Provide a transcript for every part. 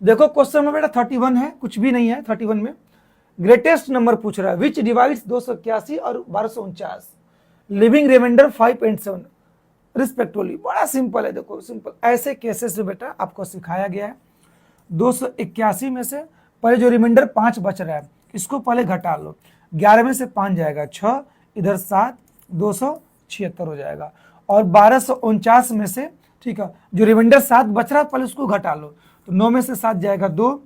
देखो क्वेश्चन में बेटा 31 है, कुछ भी नहीं है 31 में। ग्रेटेस्ट नंबर पूछ रहा है, विच डिवाइड्स 281 और 1249, लिविंग रिमाइंडर 5 एंड 7 रिस्पेक्टिवली। बड़ा सिंपल है, देखो सिंपल, ऐसे केसेस में बेटा आपको सिखाया गया है। 281 में से पहले जो रिमाइंडर 5 बच रहा है इसको पहले घटा लो, 11 में से 5 जाएगा 6, इधर 7, 276 हो जाएगा। और 1249 में से, ठीक है, जो रिमाइंडर 7 बच रहा है पहले उसको घटा लो, तो 9 में से 7 जाएगा 2,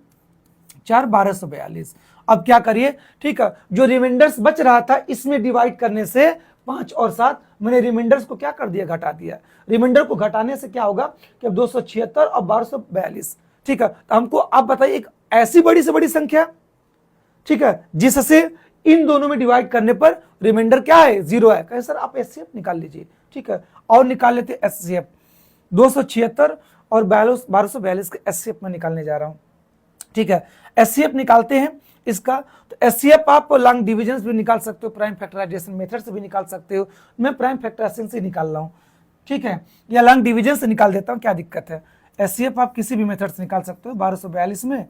4, 1242। अब क्या करिए, ठीक है, जो रिमाइंडर्स बच रहा था इसमें डिवाइड करने से 5 और 7, मैंने रिमाइंडर्स को क्या कर दिया, घटा दिया। रिमाइंडर को घटाने से क्या होगा कि अब 276 और 1242, ठीक है। तो हमको आप बताइए एक ऐसी बड़ी से बड़ी संख्या, ठीक है, जिससे इन दोनों में डिवाइड करने पर रिमाइंडर क्या है, 0 है। कहे सर आप एचसीएफ निकाल लीजिए, ठीक है, और निकाल लेते एचसीएफ। 276 और 1242 के एचसीएफ में निकालने जा रहा हूं, ठीक है। एचसीएफ निकालते हैं इसका, तो एचसीएफ आप लॉन्ग डिविजन भी निकाल सकते हो, प्राइम फैक्टराइजेशन मेथड से भी निकाल सकते हो। मैं प्राइम फैक्टराइजेशन से निकाल रहा हूं, ठीक है, या लॉन्ग डिविजन से निकाल देता हूं, क्या दिक्कत है। एचसीएफ आप किसी भी मेथड से निकाल सकते हो। 1242 में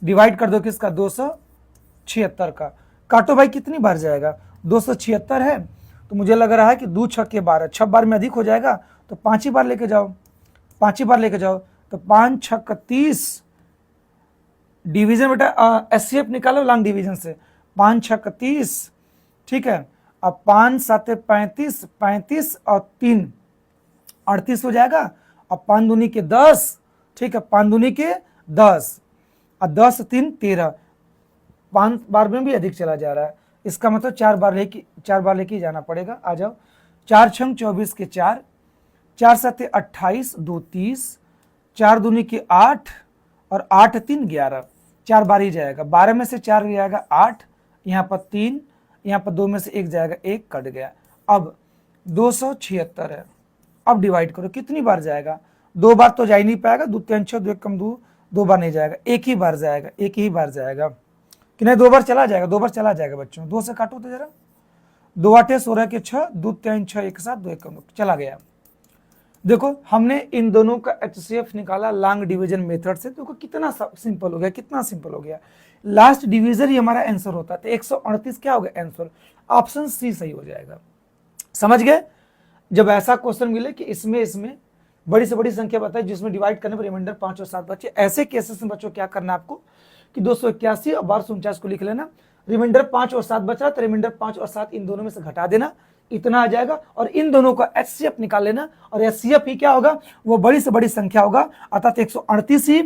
डिवाइड कर दो किसका, 276 का। काटो भाई कितनी बार जाएगा, 276 है, तो मुझे लग रहा है कि 2 6 12, 6 बार में अधिक हो जाएगा, तो 5 ही बार लेके जाओ, 5 ही बार लेके जाओ, तो 5 6 30। डिवीजन बेटा एचसीएफ निकालो लॉन्ग डिवीजन से, 5 6 30, ठीक है। अब 5 7 35, 35 और 3 38 हो जाएगा। अब 5 दूनी के 10, ठीक है, 5 दूनी के 10 और 10 3 13, 5 बार में भी अधिक चला जा रहा है, इसका मतलब 4 बार लेके जाना पड़ेगा। आ जाओ, 4 6 24 के 4, 4 7 28, 2 30, 4 दूनी के 8 और 8 3 11, 4 बार ही जाएगा। 12 में से 4 जाएगा 8, यहाँ पर 3, यहाँ पर 2 में से 1 जाएगा, 1 कट गया। अब 276 है, अब डिवाइड करो कितनी बार जाएगा, 2 बार तो जा ही नहीं पाएगा, 2 3 6 2 कम 2, 2 बार नहीं जाएगा, 1 ही बार जाएगा, 1 ही बार जाएगा कि नहीं, 2 बार चला जाएगा, 2 बार चला जाएगा बच्चों। 2 से काटो तो जरा, 2 8 16 के 6, 2 3 6 1 7 2 1 कम 2, चला गया। देखो हमने इन दोनों का एचसीएफ निकाला लॉन्ग डिवीजन मेथड से, देखो कितना सिंपल हो गया, कितना सिंपल हो गया। लास्ट डिवीजन ही हमारा आंसर होता है, तो 138 क्या हो गया आंसर, ऑप्शन सी सही हो जाएगा। समझ गए। जब ऐसा क्वेश्चन मिले कि इसमें बड़ी से बड़ी संख्या बताए जिसमें डिवाइड करने पर रिमाइंडर 5 और 7 बचे, ऐसे केसेस में बच्चों क्या करना है आपको कि 281 और 1249 को लिख लेना, रिमाइंडर 5 और 7 बच रहा तो रिमाइंडर 5 और 7 इन दोनों में से घटा देना, इतना आ जाएगा, और इन दोनों का एचसीएफ निकाल लेना, और एचसीएफ ही क्या होगा, वो बड़ी से बड़ी संख्या होगा, अर्थात 138 ही